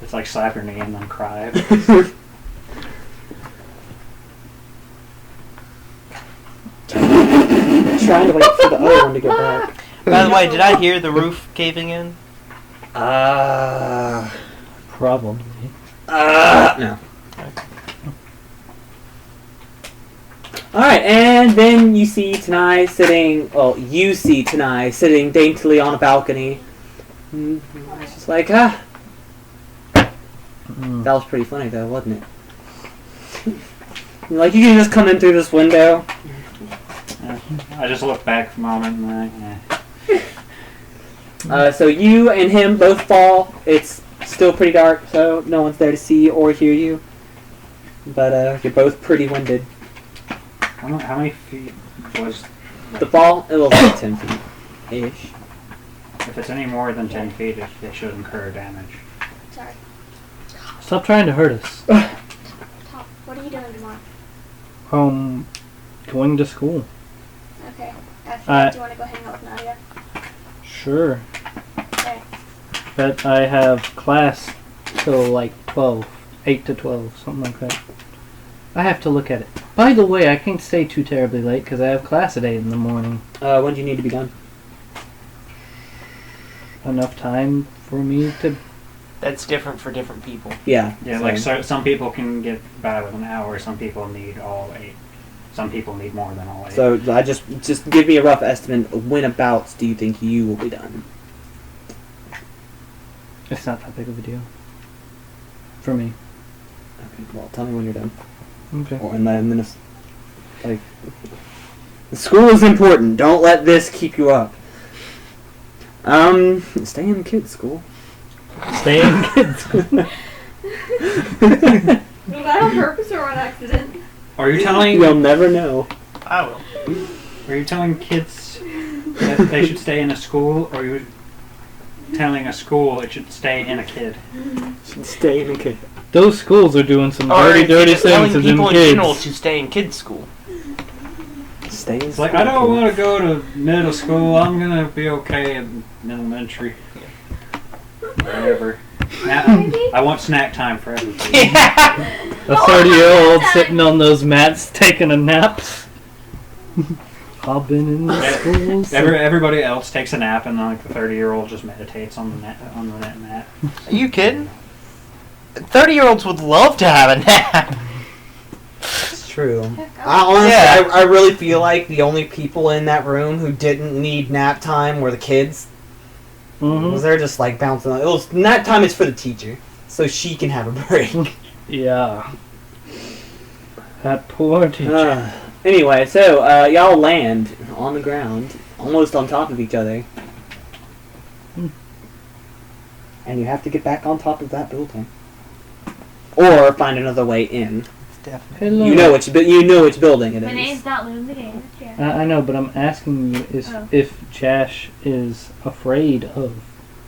It's like slap your knee and then cry. Trying to wait for the other one to get back. By the way, did I hear the roof caving in? Probably. No. Alright, and then you see Tanai sitting daintily on a balcony. It's just like, That was pretty funny though, wasn't it? Like, you can just come in through this window. I just look back for a moment and So you and him both fall. It's still pretty dark, so no one's there to see or hear you. But you're both pretty winded. How many feet was The fall, it was like 10 feet-ish. If it's any more than 10 feet, it should incur damage. Sorry. Stop trying to hurt us. Top, what are you doing tomorrow? Going to school. Okay. After that, do you want to go hang out with Nadia? Sure. Okay. But I have class till like 12. 8 to 12, something like that. I have to look at it. By the way, I can't stay too terribly late because I have class at 8 in the morning. When do you need to be done? Enough time for me to... That's different for different people. Yeah. Yeah, like some people can get by with an hour, some people need all 8. Some people need more than all 8. So I just give me a rough estimate of when abouts do you think you will be done? It's not that big of a deal. For me. Okay, well, tell me when you're done. Okay. And then if, like, school is important. Don't let this keep you up. Stay in kids' school. Stay in kids' school. Was that on purpose or on accident? Are you telling... You'll never know. I will. Are you telling kids that they should stay in a school, or are you telling a school it should stay in a kid? Should stay in a kid. Those schools are doing some Or dirty things telling to them people in kids. general to stay in kids' school. Stay in It's school. like, I don't want to go to middle school, I'm going to be okay in elementary. Whatever. I want snack time for everything. A 30-year-old sitting on those mats taking a nap. I've been in the schools. Everybody else takes a nap, and like the 30-year-old just meditates on the net mat. Are you kidding? 30-year-olds would love to have a nap. It's true. I really feel like the only people in that room who didn't need nap time were the kids. Because they're just like bouncing. Nap time is for the teacher, so she can have a break. Yeah. That poor teacher. Anyway, so y'all land on the ground, almost on top of each other. And you have to get back on top of that building. Or find another way in. Definitely. Hello. You know which building it is. My name's not Loon the Game. I know, but I'm asking you if Jash is afraid of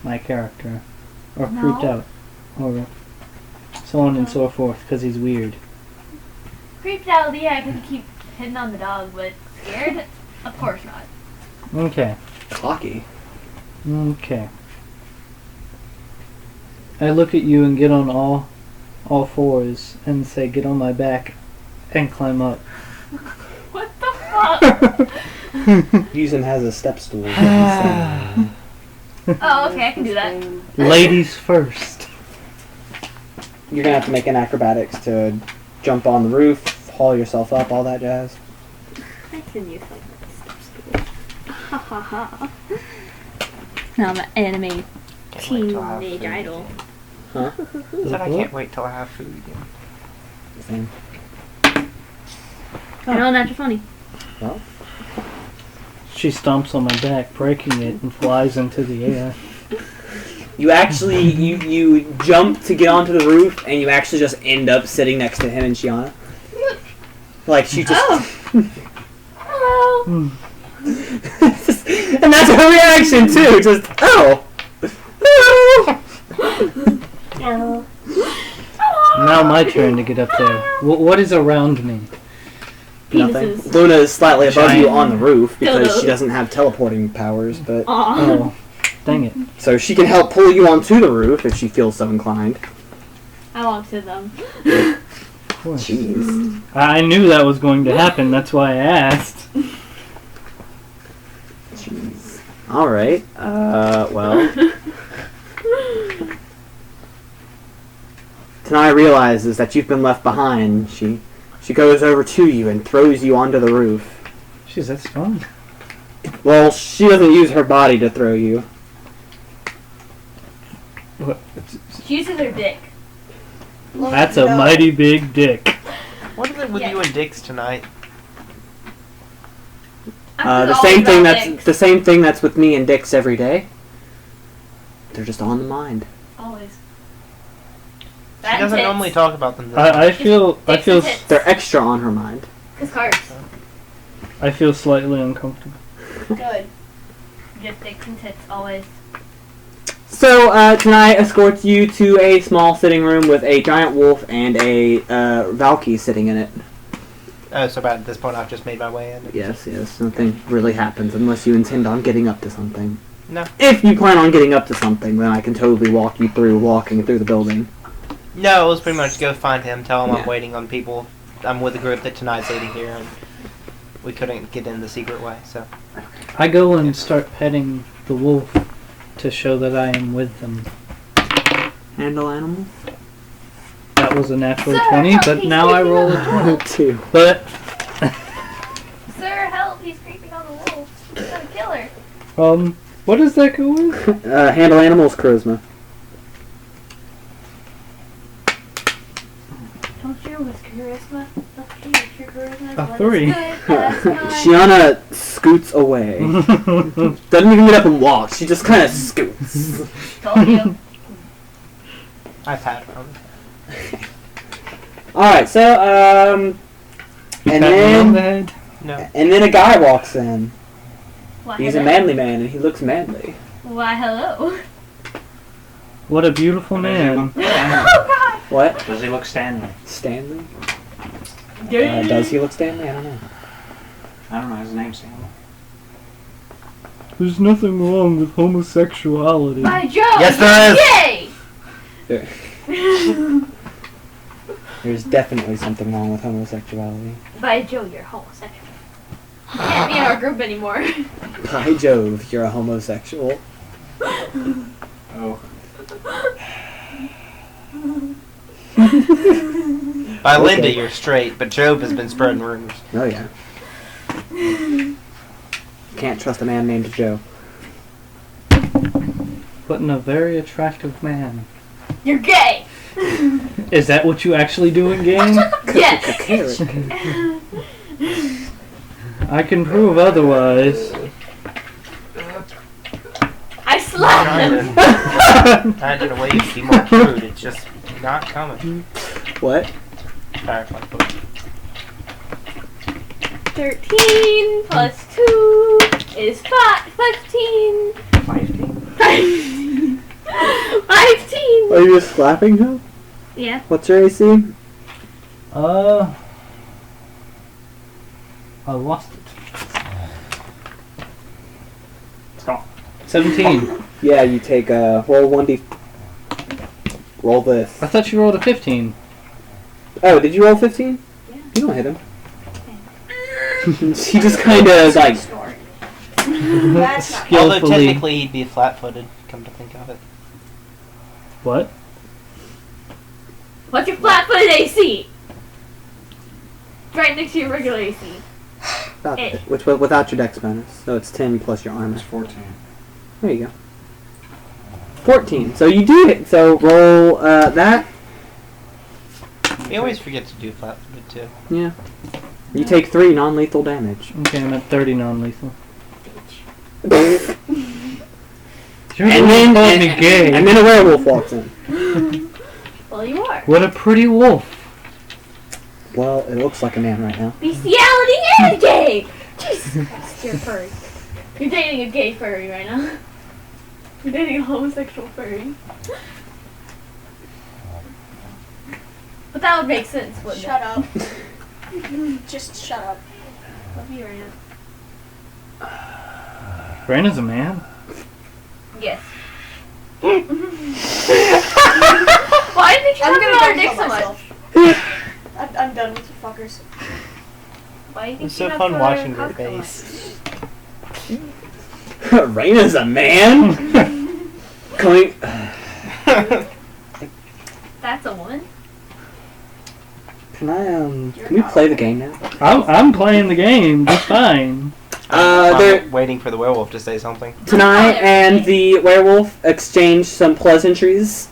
my character, or freaked out, or so on and so forth, because he's weird. Creeped out, yeah, I could keep hitting on the dog, but scared? Of course not. Okay. Cocky. Okay. I look at you and get on all fours and say, "Get on my back," and climb up. What the fuck? Use him as a step stool. Oh, okay, I can do that. Ladies first. You're gonna have to make an acrobatics to jump on the roof, haul yourself up, all that jazz. I can use like step stool. Ha ha ha. Now I'm an anime teenage idol. Huh? Said I can't wait till I have food again. Same. I know that's funny. Well, She stomps on my back, breaking it, and flies into the air. you actually you jump to get onto the roof, and you actually just end up sitting next to him and Shiana. Like she just. Hello. And that's her reaction too. Just Now my turn to get up there. What is around me? Nothing. Penises. Luna is slightly above you Giant. on the roof because Dildos. she doesn't have teleporting powers, but Oh. Dang it. So she can help pull you onto the roof if she feels so inclined. I walk to them. Of course. Jeez. I knew that was going to happen. That's why I asked. Jeez. Alright. Well. Tanai realizes that you've been left behind. She goes over to you and throws you onto the roof. She's that strong. Well, she doesn't use her body to throw you. What? She uses her dick. That's a mighty big dick. What is it with you and dicks tonight? The same thing that's with me and Dix every day. They're just on the mind. Always. She doesn't normally talk about them. I feel They're extra on her mind. Cause cars. I feel slightly uncomfortable. Good. Just dicks and tits always. So, tonight escorts you to a small sitting room with a giant wolf and a Valky sitting in it. Oh, so about at this point I've just made my way in? Yes, nothing really happens unless you intend on getting up to something. No. If you plan on getting up to something, then I can totally walk you through walking through the building. No, it was pretty much go find him, tell him Yeah. I'm waiting on people. I'm with a group that tonight's eating here, and we couldn't get in the secret way, so. I go and start petting the wolf to show that I am with them. Handle animals? That was a natural Sir, 20, help, but he's now I creeping roll on a the 20. wall. 2. But, Sir, help! He's creeping on the wolf. He's gonna kill her. what does that go with? Handle animals, charisma. Don't you with charisma? Let's see if your charisma. A That's 3. good. That's nice. Shiana scoots away. Doesn't even get up and walk. She just kind of scoots. Told you. I pat her on the Alright, so, and Pat me on the then, head. No. and then a guy walks in. Why, He's a hello? manly man, and he looks manly. Why, hello. What a beautiful man. Oh God. What? Does he look Stanley? Stanley? Gay. Does he look Stanley? I don't know. I don't know his name, Stanley. There's nothing wrong with homosexuality. By Joe. Yes, there Yay. There's definitely something wrong with homosexuality. By Joe, you're homosexual. You can't be in our group anymore. By Jove, you're a homosexual. Oh. By Okay. Linda, you're straight, but Job has been spreading rumors. Oh, yeah. Can't trust a man named Joe. But in a very attractive man. You're gay. Is that what you actually do in game? Yes. I can prove otherwise. I slapped him. Trying to wait to be more crude, it's just not coming. What? Firefly book. 13 plus 2 is 15. 15. 15. Are you just slapping him? Yeah. What's your AC? I lost it. Let's go. 17. Yeah, you take roll 1d. Roll this. I thought you rolled a 15. Oh, did you roll 15? Yeah. You don't hit him. She just kind of like. That's not. Although Skillfully. technically he'd be flat-footed, come to think of it. What? What's your flat-footed AC? Right next to your regular AC. About it. Which without your dex bonus, so it's 10 plus your armor. It's 14. There you go. 14. So you do hit. So roll that. We always forget to do flat-footed too. Yeah. You take 3 non-lethal damage. Okay, I'm at 30 non-lethal. and You're then called me gay. And then a werewolf walks in. Well, you are. What a pretty wolf. Well, it looks like a man right now. Bestiality and gay! Jesus Christ, you're a furry. You're dating a gay furry right now. You're dating a homosexual furry. But that would make sense, wouldn't Shut it? up. Just shut up. Love you right now. Brandon's a man. Yes. Why did you I'm talk gonna about our go dick kill so much? myself. I'm done with you fuckers. Why do you think It's so you fun have watching your cock so much? face. Raina's a man. Coming. That's a woman? Can we play the game now? I'm playing the game just fine. I'm waiting for the werewolf to say something. Tonight and the werewolf exchanged some pleasantries.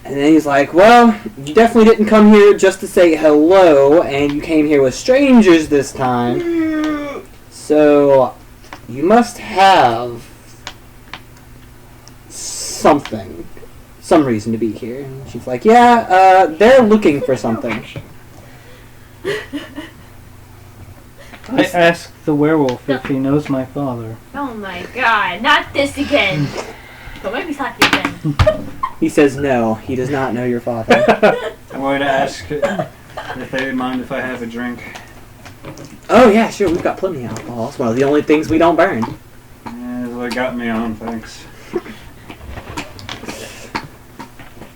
And then he's like, well, you definitely didn't come here just to say hello, and you came here with strangers this time. So, you must have something. Some reason to be here. And she's like, yeah, they're looking for something. I asked the werewolf if he knows my father. Oh my god, not this again! Don't make me talk again. He says no, he does not know your father. I'm going to ask if they would mind if I have a drink. Oh yeah, sure, we've got plenty of alcohol. It's one of the only things we don't burn. Yeah, well, it got me on, thanks.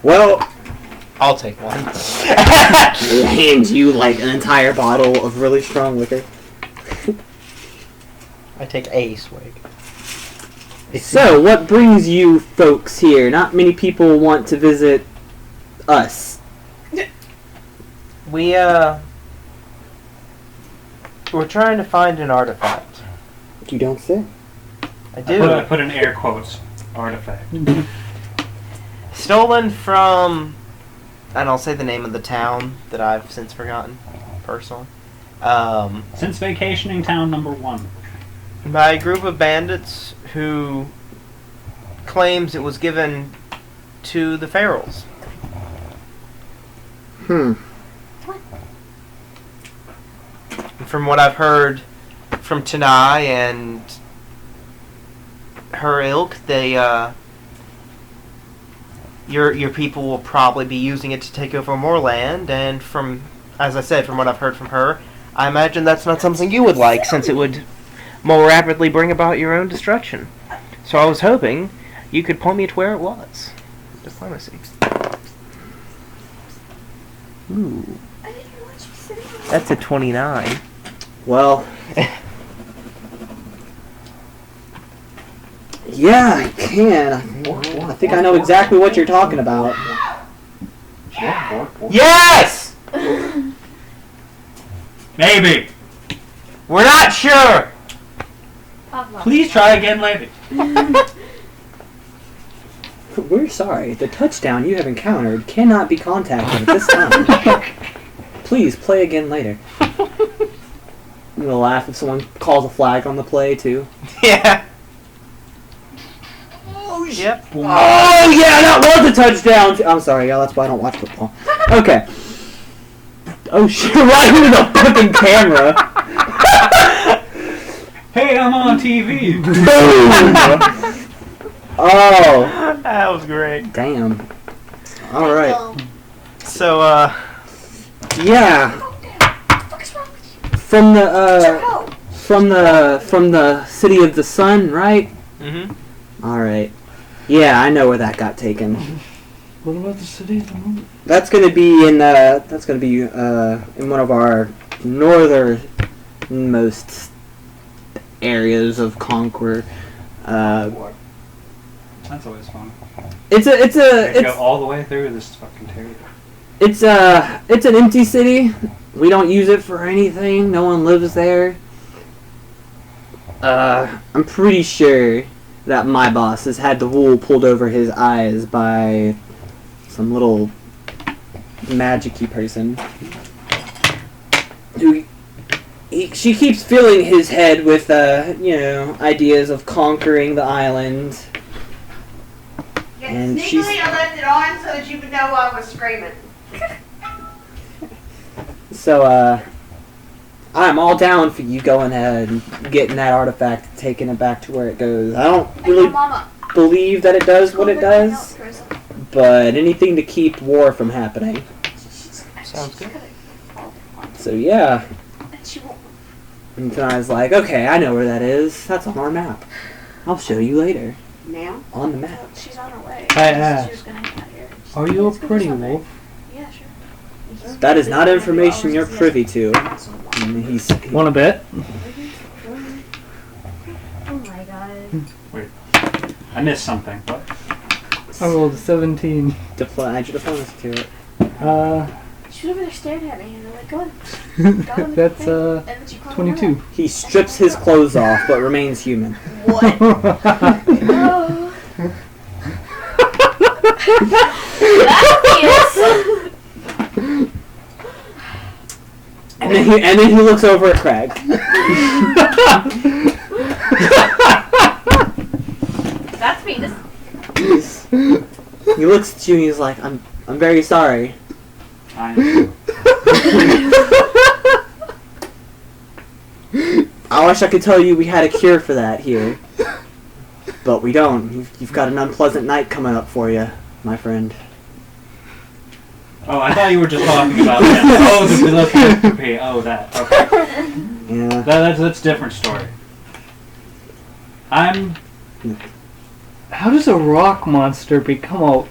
Well, I'll take one. he hands you like an entire bottle of really strong liquor. I take a swig. So, what brings you folks here? Not many people want to visit us. We're trying to find an artifact. You don't say. I do. I put in air quotes, artifact. Stolen from, and I'll say the name of the town that I've since forgotten, personally. Since vacationing town number 1. By a group of bandits who claims it was given to the Ferals. From what I've heard from Tanai and her ilk, they your people will probably be using it to take over more land, and from, as I said, from what I've heard from her, I imagine that's not something you would like, since it would more rapidly bring about your own destruction. So I was hoping you could point me to where it was. Diplomacy. Ooh. That's a 29. Well, yeah, I can. Well, I think I know exactly what you're talking about. Yes! Maybe. We're not sure! Please try again later. We're sorry. The touchdown you have encountered cannot be contacted at this time. Please play again later. I'm gonna laugh if someone calls a flag on the play too. Yeah. Yep. Oh yeah, that was a touchdown. I'm sorry, y'all. That's why I don't watch football. Okay. Oh shit! Right into the fucking camera. Hey, I'm on TV. Boom. Oh. That was great. Damn. All right. So, Yeah. From the city of the sun, right? mm-hmm. All right. Yeah, I know where that got taken. What about the city at the moment? That's gonna be in one of our northernmost areas of Conquer. That's always fun. It's Go all the way through this fucking territory. it's an empty city. We don't use it for anything. No one lives there. I'm pretty sure that my boss has had the wool pulled over his eyes by some little magic-y person. She keeps filling his head with, ideas of conquering the island. And she's... I left it on so that you would know I was screaming. So, I'm all down for you going ahead and getting that artifact, taking it back to where it goes. I don't really believe that it does what it does, but anything to keep war from happening. Sounds good. So, yeah. And Tanai's like, okay, I know where that is. That's on our map. I'll show you later. Now? On the map. She's on her way. I She asked. was gonna hang out here. Are you a Let's go do pretty something. wolf? Yeah, sure. That is not information you're privy to. And Want to bet? Oh my god. I missed something. What? I rolled a 17. add your diplomacy to it. She was over there staring at me, and I'm like, go on. Got on the That's thing, and then she called me 22. He strips his clothes off, but remains human. What? Oh. And then he looks over at Craig. That's me. He looks at you and he's like, I'm very sorry. I wish I could tell you we had a cure for that here. But we don't. You've got an unpleasant night coming up for you, my friend. Oh, I thought you were just talking about him. Oh, the philanthropy. Oh, that. Okay. Yeah. That's a different story. How does a rock monster become a...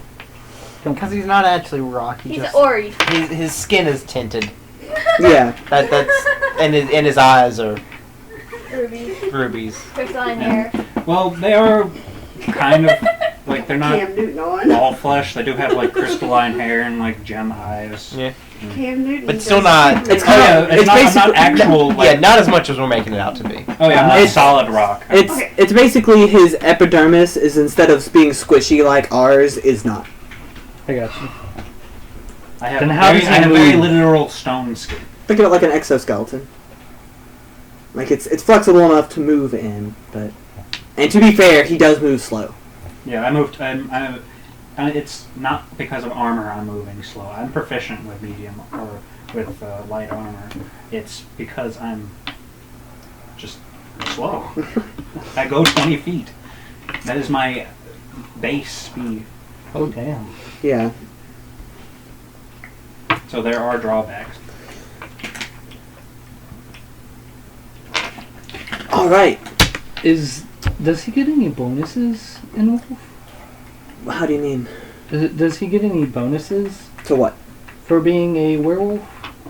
Because he's not actually rock. He's Ori. His skin is tinted. Yeah. That's and his eyes are Ruby. rubies. Crystalline hair. Well, they are kind of like they're not Cam Newton on. all flesh. They do have like crystalline hair and like gem eyes. Yeah. Cam Newton. But still not. It's Oh kind yeah, of. it's not basically actual. Like, Yeah, not as much as we're making it out to be. Oh yeah, not It's- solid rock. It's basically his epidermis is, instead of being squishy like ours, is not. I got you. I have Then how very, does he I have very move? literal stone skin. Think of it like an exoskeleton. Like it's flexible enough to move in, but and to be fair, he does move slow. Yeah, I moved. It's not because of armor I'm moving slow. I'm proficient with medium or with light armor. It's because I'm just slow. I go 20 feet. That is my base speed. Oh, damn. Yeah. So there are drawbacks. All right. Does he get any bonuses in Wolf? How do you mean? Does he get any bonuses To what? for being a werewolf?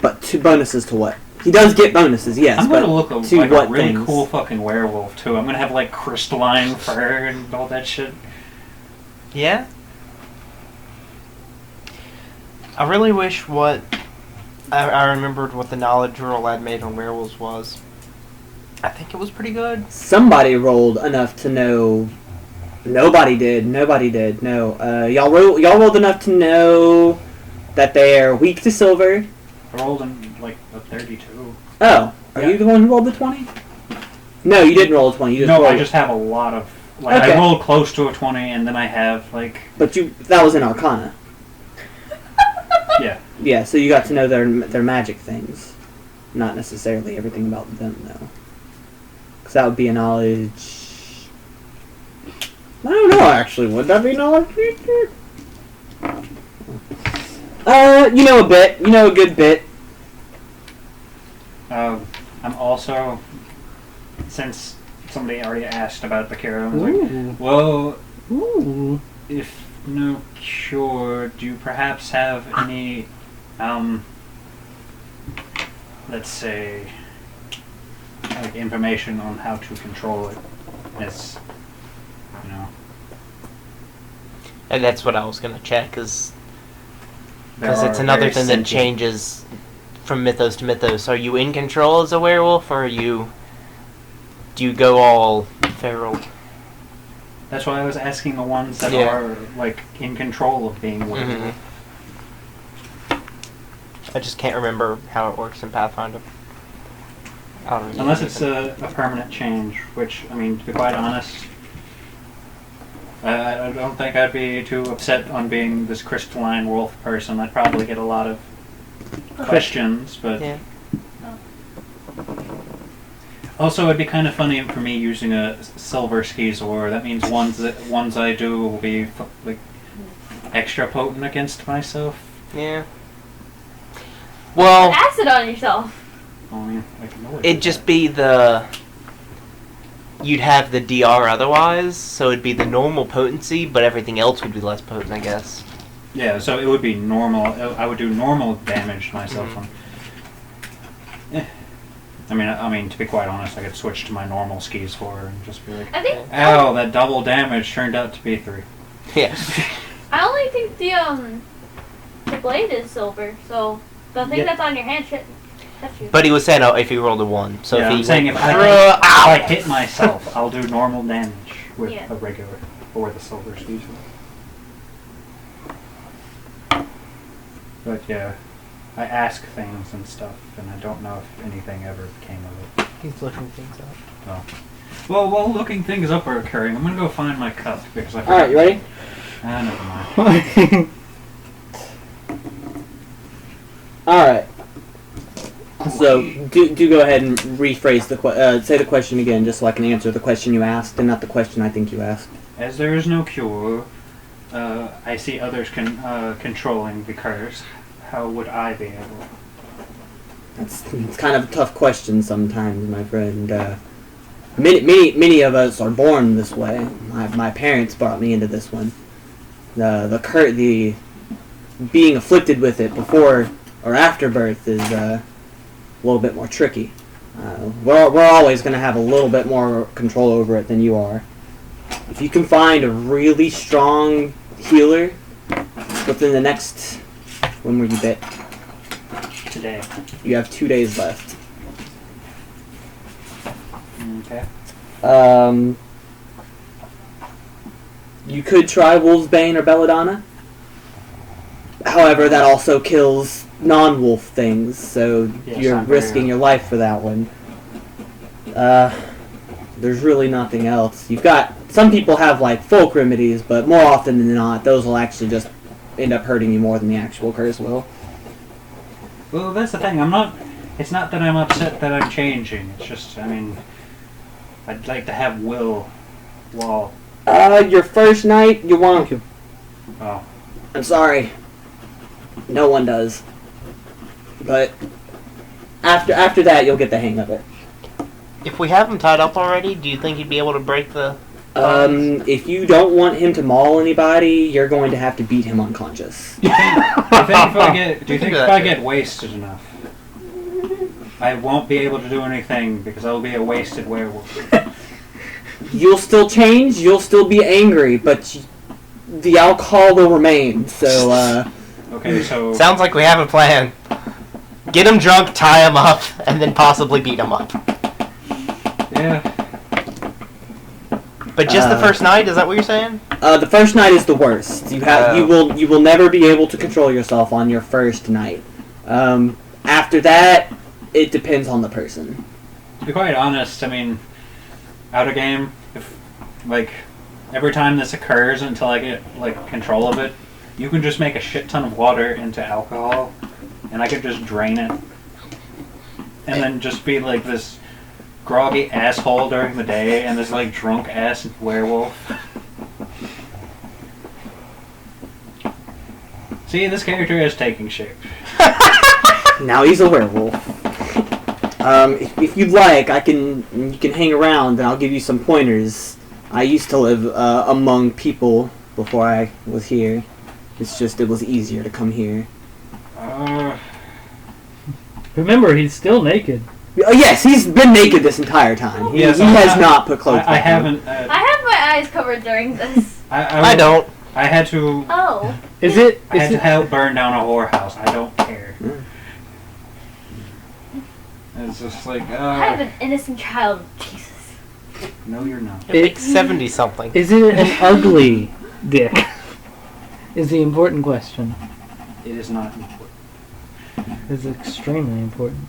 But two bonuses to what? He does get bonuses, yes. I'm but gonna look to like what a really things? cool fucking werewolf too. I'm gonna have like crystalline fur and all that shit. Yeah. I really wish I remembered what the knowledge roll I'd made on werewolves was. I think it was pretty good. Somebody rolled enough to know. Nobody did. No. Y'all rolled enough to know that they're weak to silver. I rolled in like a 32. Oh, are Yeah. you the one who rolled the 20? No, you didn't roll a 20. You just No, rolled I just have a lot of. Like Okay. I rolled close to a 20, and then I have like But that was in Arcana. yeah. Yeah, so you got to know their magic things, not necessarily everything about them though. Because that would be a knowledge. I don't know actually. Would that be knowledge? You know a bit. You know a good bit. I'm also, since somebody already asked about the cure, I was Ooh. like, well, Ooh. if no cure, do you perhaps have any, let's say, like information on how to control it? As, you know, And that's what I was gonna check, because there it's are another very thing that sentient- changes from mythos to mythos. Are you in control as a werewolf, or do you go all feral? That's why I was asking the ones that Yeah. are like in control of being werewolf. I just can't remember how it works in Pathfinder. I don't remember Unless it's anything. a permanent change, which, I mean, to be quite honest, I don't think I'd be too upset on being this crystalline wolf person. I'd probably get a lot of questions, but Yeah. also it'd be kind of funny for me using a silver skeezor. That means ones I do will be like extra potent against myself. Yeah. Well, Acid on yourself. I mean, I can always it'd do just that. be you'd have the DR otherwise, so it'd be the normal potency, but everything else would be less potent, I guess. Yeah, so it would be normal. I would do normal damage to myself. I mean, to be quite honest, I could switch to my normal skis for her and just be like, I think. "Ow, that double damage turned out to be 3." Yeah. I only think the blade is silver, so the thing that's on your hand shouldn't touch you. But he was saying if he rolled a 1. So Yeah, if he I'm saying if I hit myself, I'll do normal damage with a regular or the silver skis. But yeah, I ask things and stuff, and I don't know if anything ever came of it. He's looking things up. Oh. Well, while looking things up are occurring, I'm gonna go find my cup because I. All right, you ready? Never mind. All right. So do go ahead and rephrase say the question again, just so I can answer the question you asked, and not the question I think you asked. As there is no cure, I see others controlling the curse. How would I be able? It's kind of a tough question sometimes, my friend. Many of us are born this way. My parents brought me into this one. The being afflicted with it before or after birth is a little bit more tricky. We're always going to have a little bit more control over it than you are. If you can find a really strong healer within the next... When were you bit? Today. You have 2 days left. Okay. You could try Wolfsbane or Belladonna. However, that also kills non-wolf things, so you're risking your life for that one. There's really nothing else. You've got... Some people have, like, folk remedies, but more often than not, those will actually just end up hurting you more than the actual curse will. Well, that's the thing. It's not that I'm upset that I'm changing. It's just, I mean, I'd like to have will while... Your first night, you won't. Oh. I'm sorry. No one does. But after that, you'll get the hang of it. If we have him tied up already, do you think he'd be able to break the... If you don't want him to maul anybody, you're going to have to beat him unconscious. Do you think if I get wasted enough, I won't be able to do anything because I'll be a wasted werewolf? You'll still change, you'll still be angry, but the alcohol will remain, so, Okay, so... Sounds like we have a plan. Get him drunk, tie him up, and then possibly beat him up. Yeah. But just the first night, is that what you're saying? The first night is the worst. You will never be able to control yourself on your first night. After that, it depends on the person. To be quite honest, I mean, out of game, if, like, every time this occurs until I get, like, control of it, you can just make a shit ton of water into alcohol, and I could just drain it. And then just be, like, this groggy asshole during the day, and this, like, drunk-ass werewolf. See, this character is taking shape. Now he's a werewolf. If you'd like, you can hang around and I'll give you some pointers. I used to live among people before I was here. It's just it was easier to come here. Remember, he's still naked. Yes, he's been naked this entire time. He has not put clothes I on. haven't... I have my eyes covered during this. I don't. I had to... Oh. I had to help burn down a whorehouse. I don't care. It's just like... I have an innocent child. Jesus. No, you're not. You're like 70-something. Is it an ugly dick? Is the important question. It is not important. It's extremely important.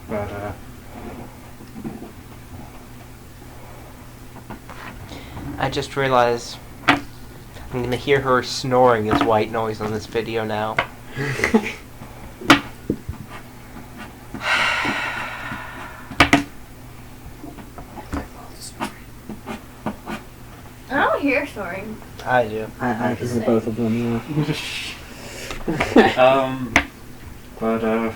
But, I just realized I'm going to hear her snoring as white noise on this video now. I don't hear snoring. I do. I hear both of them, but,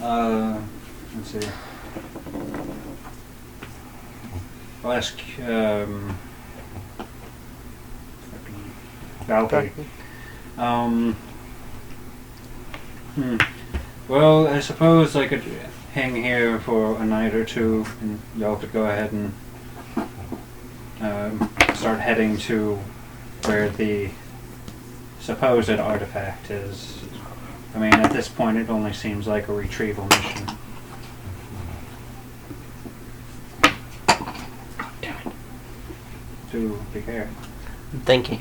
Let's see. I'll ask Valky. Well, I suppose I could hang here for a night or two, and y'all could go ahead and start heading to where the supposed artifact is. I mean, at this point, it only seems like a retrieval mission. Do be care. Thank you.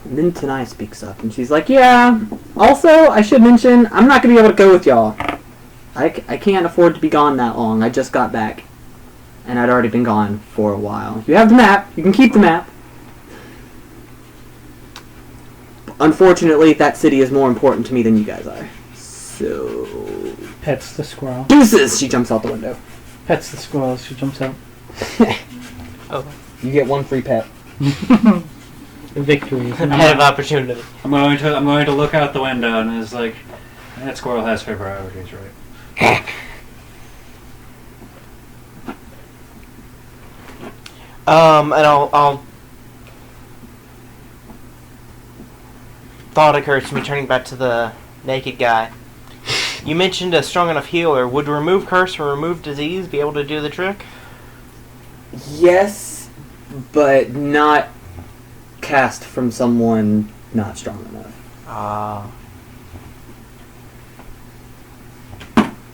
And then Tanai speaks up, and she's like, yeah, also, I should mention, I'm not going to be able to go with y'all. I can't afford to be gone that long. I just got back. And I'd already been gone for a while. You have the map. You can keep the map. Unfortunately, that city is more important to me than you guys are. So... Pets the squirrel. Deuces! She jumps out the window. Pets the squirrel. She jumps out. Oh. You get one free pet. Victory. Head of opportunity. I'm going to look out the window, and it's like, that squirrel has her priorities, right? And I'll thought occurs to me turning back to the naked guy. You mentioned a strong enough healer. Would remove curse or remove disease be able to do the trick? Yes, but not cast from someone not strong enough.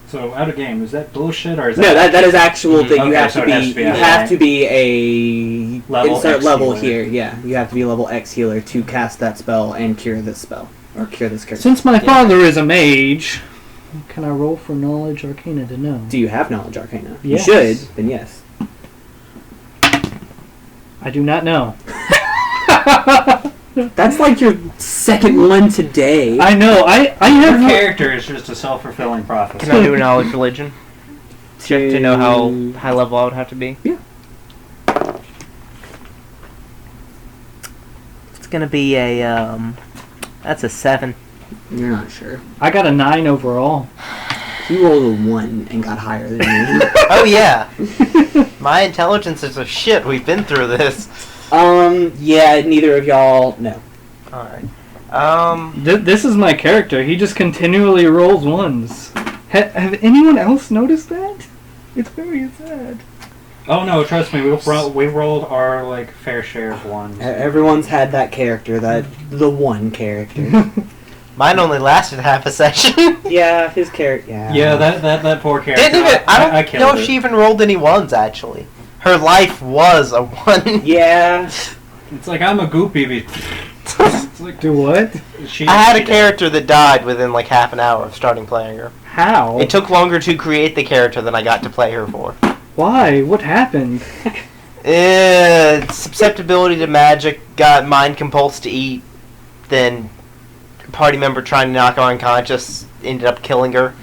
So out of game, is that bullshit or is No, that is actual thing. You Okay, have so to it be. has to be You a have high to be a level insert X level healer. here. Yeah, you have to be a level X healer to cast that spell and cure this spell or cure this character. Since my father is a mage, can I roll for knowledge arcana to know? Do you have knowledge arcana? Yes. You should. Then yes. I do not know. That's like your second one today. I know. I Your have character is just a self-fulfilling prophecy. Can I do a knowledge religion? Check to know how high level I would have to be? Yeah. It's gonna be a, that's a 7. You're not sure. I got a 9 overall. He rolled a 1 and got higher than you. Oh yeah! My intelligence is a shit, we've been through this. Yeah, neither of y'all. No. Alright. This is my character. He just continually rolls ones. Have anyone else noticed that? It's very sad. Oh no, trust me, we rolled our like fair share of ones. Everyone's had that character, the one character. Mine only lasted half a session. Yeah, his character. Yeah. Yeah, that poor character. Didn't even, I don't know killed if it. she even rolled any 1s, actually. Her life was a 1. Yeah. It's like I'm a goopy. It's like Do what? I had a character that died within like half an hour of starting playing her. How? It took longer to create the character than I got to play her for. Why? What happened? Susceptibility to magic, got mind compulsed to eat, then a party member trying to knock her unconscious ended up killing her.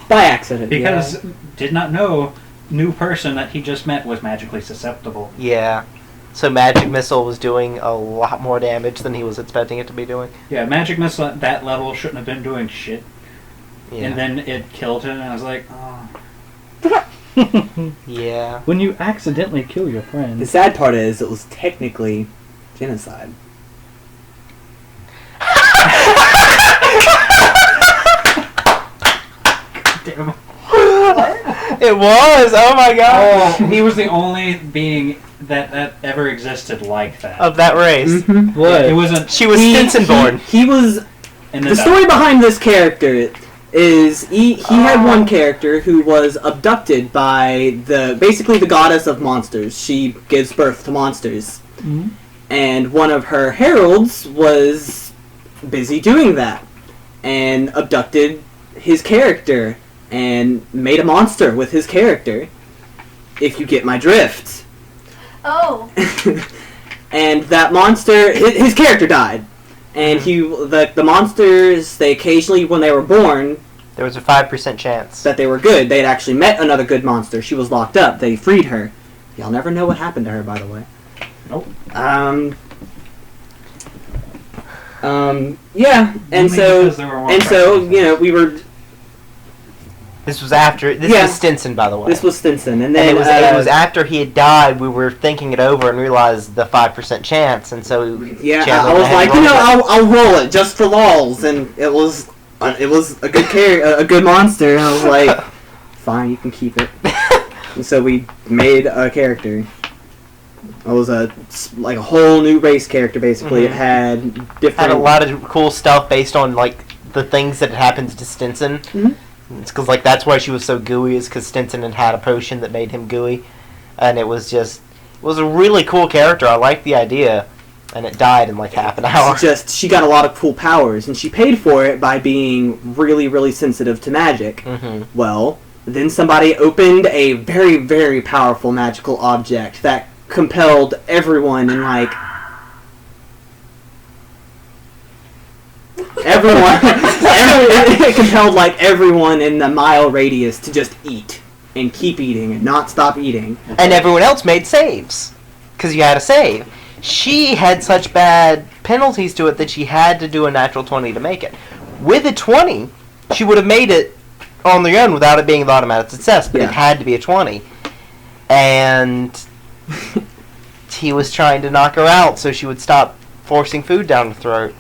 By accident. Because did not know new person that he just met was magically susceptible. Yeah. So magic missile was doing a lot more damage than he was expecting it to be doing. Yeah, magic missile at that level shouldn't have been doing shit. Yeah. And then it killed him, and I was like, oh. Yeah. When you accidentally kill your The friend. sad part is it was technically genocide. Damn. It was! Oh my god! Oh, he was the only being that ever existed like that. Of that race. Mm-hmm. What? It wasn't She was Stinson born. He was. in The story behind this character is he had one character who was abducted by basically the goddess of monsters. She gives birth to monsters. Mhm. And one of her heralds was busy doing that and abducted his character and made a monster with his character, if you get my drift. Oh. And that monster, his character died. And the monsters, they occasionally, when they were born, There was a 5% chance. that they were good. They had actually met another good monster. She was locked up. They freed her. Y'all never know what happened to her, by the way. Nope. Yeah, and Only because there were more you know, we were This was after. This was Stinson, by the way. This was Stinson, and then it was after he had died. We were thinking it over and realized the 5% chance, and so I was like, I'll roll it just for lols, and it was a good a good monster, and I was like, fine, you can keep it. And so we made a character. It was a whole new race character, basically. Mm-hmm. It had a lot of cool stuff based on the things that happened to Stinson. Mm-hmm. It's because that's why she was so gooey, is because Stinson had a potion that made him gooey, and it was a really cool character. I liked the idea, and it died in half an hour. She got a lot of cool powers, and she paid for it by being really, really sensitive to magic. Mm-hmm. Well, then somebody opened a very, very powerful magical object that compelled everyone in it compelled everyone in the mile radius to just eat and keep eating and not stop eating. And everyone else made saves because you had to save. She had such bad penalties to it that she had to do a natural 20 to make it. With a 20, she would have made it on their own without it being an automatic success, but it had to be a 20. And he was trying to knock her out so she would stop forcing food down her throat.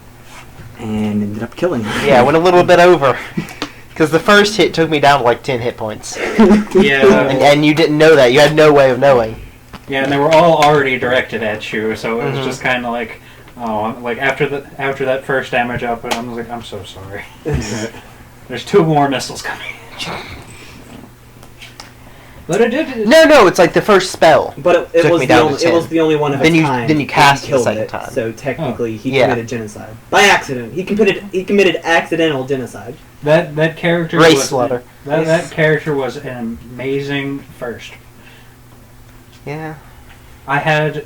And ended up killing her. Yeah, went a little bit over. Because the first hit took me down to 10 hit points. Yeah. And you didn't know that. You had no way of knowing. Yeah, and they were all already directed at you, so it was just kind of after that first damage output, I was like, I'm so sorry. There's 2 more missiles coming. But it did. No, it's the first spell. But it was the only one of its kind. Then you cast it the second time. So technically, he committed genocide by accident. He committed accidental genocide. That character race slaughter. That character was an amazing first. Yeah. I had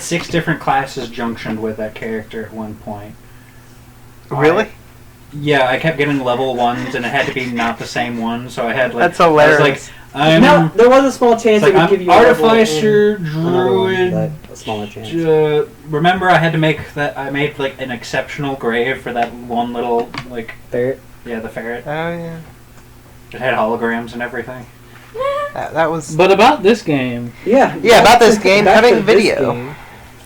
6 different classes junctioned with that character at one point. Really? Yeah, I kept getting level 1s, and it had to be not the same one, so I had That's hilarious. There was a small chance it would give you Artificer, Druid, a smaller chance. Remember, I had to make that. I made an exceptional grave for that one little ferret. Yeah, the ferret. Oh yeah. It had holograms and everything. That was. But about this game. Yeah. About this game, having video.